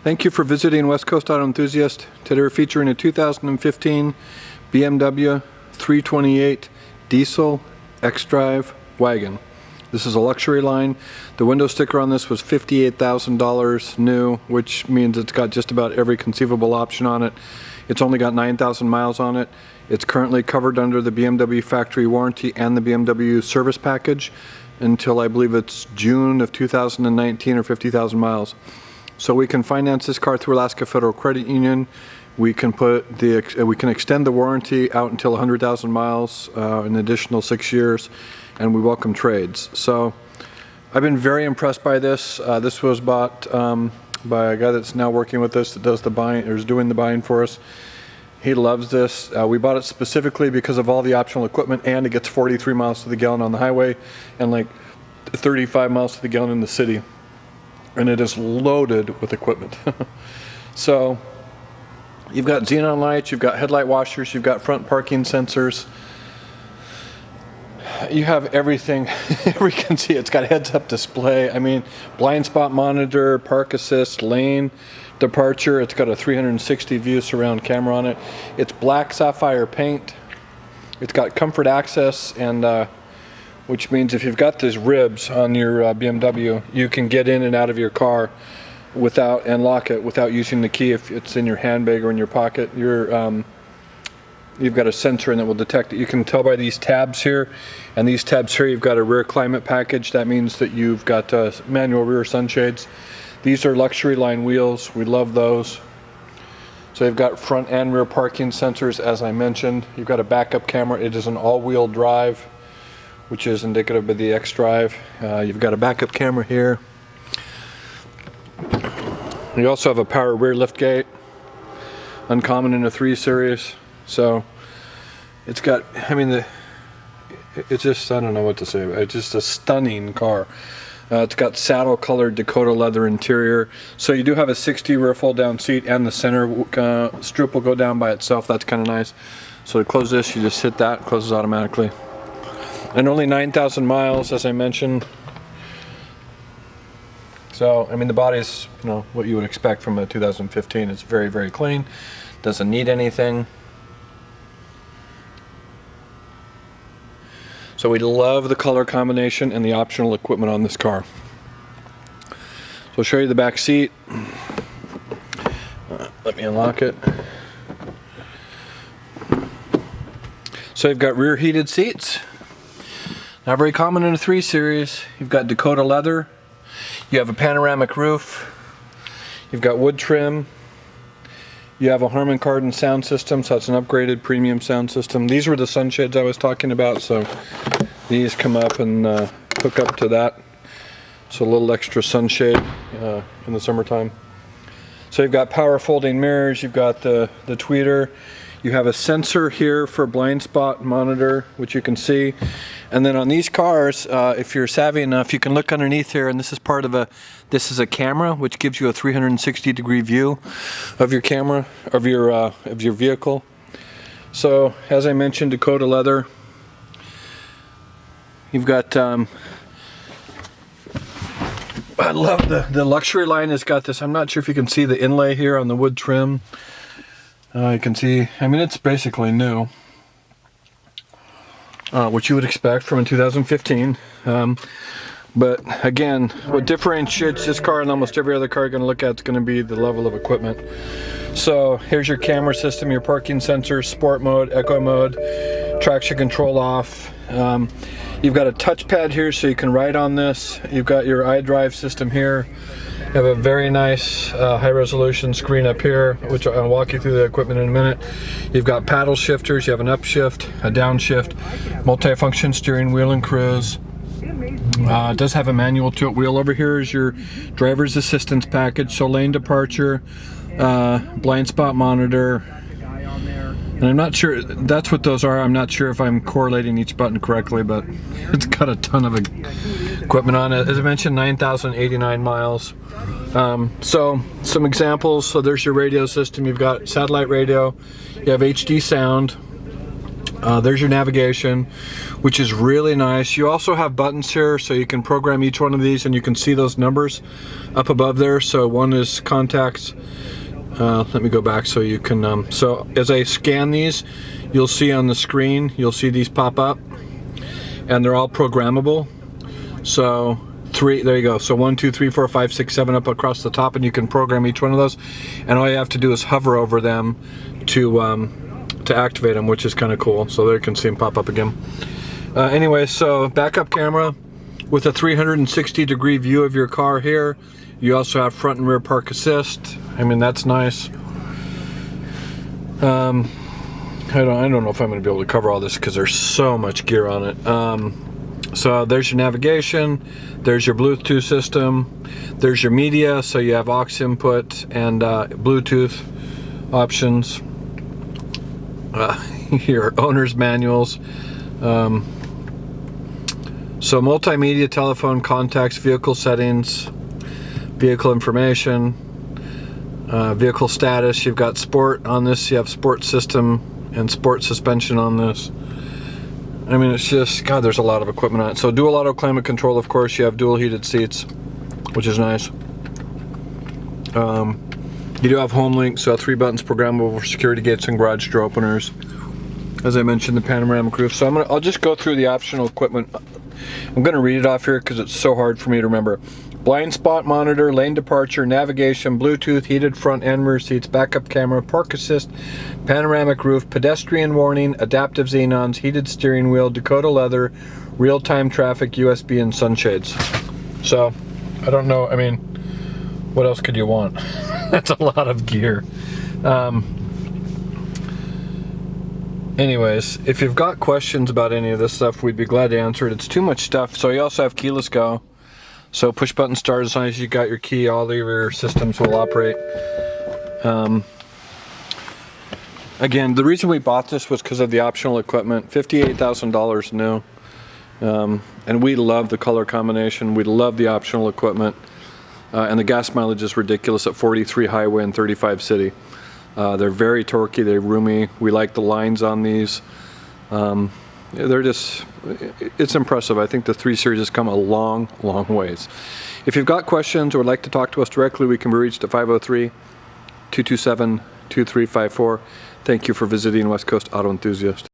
Thank you for visiting West Coast Auto Enthusiast. Today we're featuring a 2015 BMW 328 diesel Xdrive Wagon. This is a luxury line. The window sticker on this was $58,000 new, which means it's got just about every conceivable option on it. It's only got 9,000 miles on it. It's currently covered under the BMW factory warranty and the BMW service package until I believe it's June of 2019 or 50,000 miles. So we can finance this car through Alaska Federal Credit Union. We can extend the warranty out until 100,000 miles, an additional 6 years, and we welcome trades. So I've been very impressed by this. This was bought by a guy that's now working with us that does the buying, or is doing the buying for us. He loves this. We bought it specifically because of all the optional equipment, and it gets 43 miles to the gallon on the highway and like 35 miles to the gallon in the city. And it is loaded with equipment. So you've got xenon lights, you've got headlight washers, you've got front parking sensors. You have everything. We can see it's got heads-up display. I mean, blind spot monitor, park assist, lane departure. It's got a 360 view surround camera on it. It's black sapphire paint. It's got comfort access, and which means if you've got these ribs on your BMW, you can get in and out of your car and lock it without using the key if it's in your handbag or in your pocket. You've got a sensor and it will detect it. You can tell by these tabs here, and these tabs here, you've got a rear climate package. That means that you've got manual rear sunshades. These are luxury line wheels. We love those. So you've got front and rear parking sensors, as I mentioned. You've got a backup camera. It is an all-wheel drive, which is indicative of the Xdrive. You've got a backup camera here. You also have a power rear liftgate, uncommon in a 3 Series. So it's got, I mean, it's just, I don't know what to say. It's just a stunning car. It's got saddle colored Dakota leather interior. So you do have a 60 rear fold down seat, and the center strip will go down by itself. That's kind of nice. So to close this, you just hit that, it closes automatically. And only 9,000 miles, as I mentioned. So, I mean, the body's, you know, what you would expect from a 2015. It's very, very clean. Doesn't need anything. So we love the color combination and the optional equipment on this car. So I'll show you the back seat. Let me unlock it. So you've got rear heated seats. Not very common in a 3 Series. You've got Dakota leather. You have a panoramic roof. You've got wood trim. You have a Harman Kardon sound system, so it's an upgraded premium sound system. These were the sunshades I was talking about, so these come up and hook up to that. So a little extra sunshade in the summertime. So you've got power folding mirrors. You've got the tweeter. You have a sensor here for blind spot monitor, which you can see. And then on these cars, if you're savvy enough, you can look underneath here, and this is part of this is a camera, which gives you a 360-degree view of your camera, of your vehicle. So, as I mentioned, Dakota leather. You've got, I love the luxury line has got this. I'm not sure if you can see the inlay here on the wood trim. You can see, I mean, it's basically new, which you would expect from a 2015. But again, what differentiates this car and almost every other car you're going to look at is going to be the level of equipment. So here's your camera system, your parking sensors, sport mode, eco mode, traction control off. You've got a touchpad here so you can write on this. You've got your iDrive system here. You have a very nice high-resolution screen up here, which I'll walk you through the equipment in a minute. You've got paddle shifters. You have an upshift, a downshift, multi-function steering wheel and cruise. It does have a manual tilt wheel. Over here is your driver's assistance package, so lane departure, blind spot monitor. And I'm not sure, that's what those are. I'm not sure if I'm correlating each button correctly, but it's got a ton of equipment on it. As I mentioned, 9,089 miles. So some examples. So there's your radio system. You've got satellite radio. You have HD sound. There's your navigation, which is really nice. You also have buttons here, so you can program each one of these, and you can see those numbers up above there. So one is contacts. Let me go back so you can, so as I scan these, you'll see on the screen, you'll see these pop up, and they're all programmable. So there you go. So 1, 2, 3, 4, 5, 6, 7 up across the top, and you can program each one of those. And all you have to do is hover over them to activate them, which is kind of cool. So there you can see them pop up again. Anyway, so backup camera with a 360-degree view of your car here. You also have front and rear park assist. I mean, that's nice. I don't know if I'm going to be able to cover all this because there's so much gear on it. So there's your navigation, there's your Bluetooth system, there's your media, so you have aux input and Bluetooth options. Your owner's manuals. So multimedia, telephone, contacts, vehicle settings, vehicle information, vehicle status. You've got sport on this, you have sport system and sport suspension on this. I mean, it's just, God, there's a lot of equipment on it. So dual auto climate control, of course. You have dual heated seats, which is nice. You do have home link, so 3 buttons programmable for security gates and garage door openers. As I mentioned, the panoramic roof. So I'll just go through the optional equipment. I'm going to read it off here because it's so hard for me to remember. Blind spot monitor, lane departure, navigation, Bluetooth, heated front and rear seats, backup camera, park assist, panoramic roof, pedestrian warning, adaptive xenons, heated steering wheel, Dakota leather, real-time traffic, USB, and sunshades. So, I don't know, I mean, what else could you want? That's a lot of gear. Anyways, if you've got questions about any of this stuff, we'd be glad to answer it. It's too much stuff. So you also have keyless go. So push button start, as long as you got your key, all of your systems will operate. Again, the reason we bought this was because of the optional equipment. $58,000 new. And we love the color combination. We love the optional equipment. And the gas mileage is ridiculous at 43 highway and 35 city. They're very torquey, they're roomy. We like the lines on these. They're just, it's impressive. I think the 3 Series has come a long, long ways. If you've got questions or would like to talk to us directly, we can be reached at 503-227-2354. Thank you for visiting West Coast Auto Enthusiast.